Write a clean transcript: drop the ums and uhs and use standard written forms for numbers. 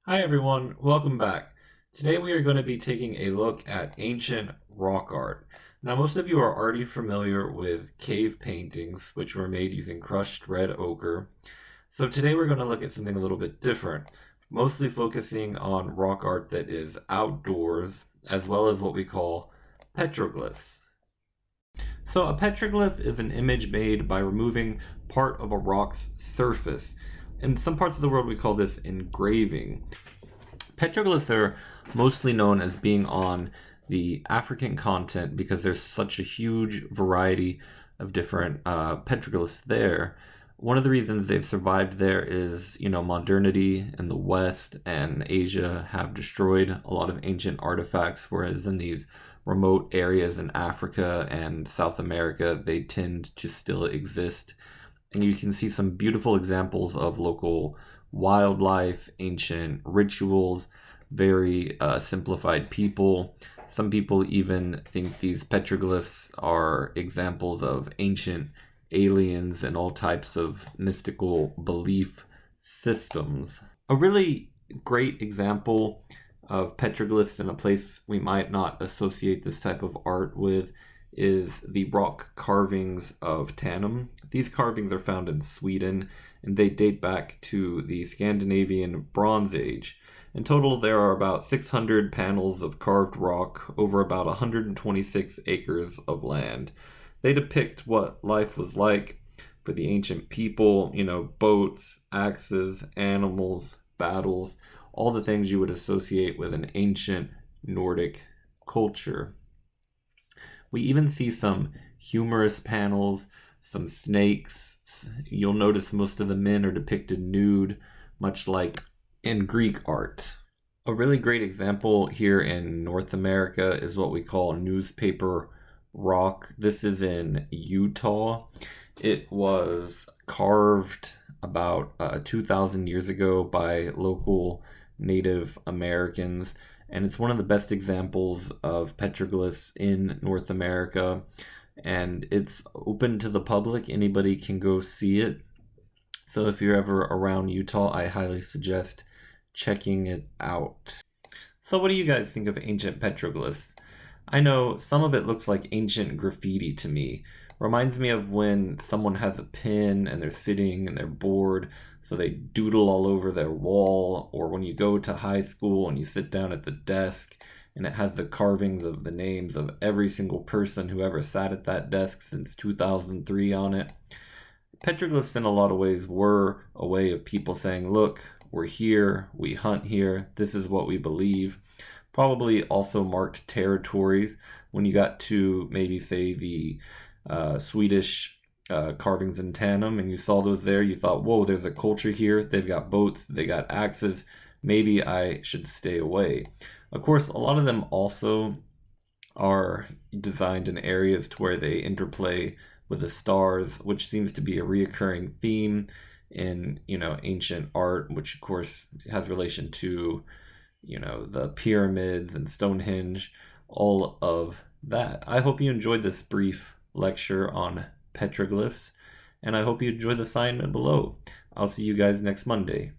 Hi everyone, welcome back. Today we are going to be taking a look at ancient rock art. Now most of you are already familiar with cave paintings, which were made using crushed red ochre. So today we're going to look at something a little bit different, mostly focusing on rock art that is outdoors, as well as what we call petroglyphs. So a petroglyph is an image made by removing part of a rock's surface. In some parts of the world we call this engraving. Petroglyphs are mostly known as being on the African continent because there's such a huge variety of different petroglyphs there. One of the reasons they've survived there is, modernity in the West and Asia have destroyed a lot of ancient artifacts, whereas in these remote areas in Africa and South America, they tend to still exist. And you can see some beautiful examples of local wildlife, ancient rituals, very simplified people. Some people even think these petroglyphs are examples of ancient aliens and all types of mystical belief systems. A really great example of petroglyphs in a place we might not associate this type of art with is the rock carvings of Tanum. These carvings are found in Sweden and they date back to the Scandinavian Bronze Age. In total, there are about 600 panels of carved rock over about 126 acres of land. They depict what life was like for the ancient people, boats, axes, animals, battles, all the things you would associate with an ancient Nordic culture. We even see some humorous panels, some snakes. You'll notice most of the men are depicted nude, much like in Greek art. A really great example here in North America is what we call newspaper rock. This is in Utah. It was carved about 2,000 years ago by local Native Americans, and it's one of the best examples of petroglyphs in North America, and it's open to the public. Anybody can go see it. So if you're ever around Utah, I highly suggest checking it out. So what do you guys think of ancient petroglyphs? I know some of it looks like ancient graffiti to me. Reminds me of when someone has a pen and they're sitting and they're bored, so they doodle all over their wall, or when you go to high school and you sit down at the desk and it has the carvings of the names of every single person who ever sat at that desk since 2003 on it. Petroglyphs in a lot of ways were a way of people saying, look, we're here, we hunt here, this is what we believe. Probably also marked territories. When you got to maybe say the Swedish carvings in Tanum and you saw those there, you thought, whoa, there's a culture here, they've got boats, they got axes, maybe I should stay away. Of course, a lot of them also are designed in areas to where they interplay with the stars, which seems to be a reoccurring theme in ancient art, which of course has relation to the pyramids and Stonehenge, all of that. I hope you enjoyed this brief lecture on petroglyphs, and I hope you enjoy the assignment below. I'll see you guys next Monday.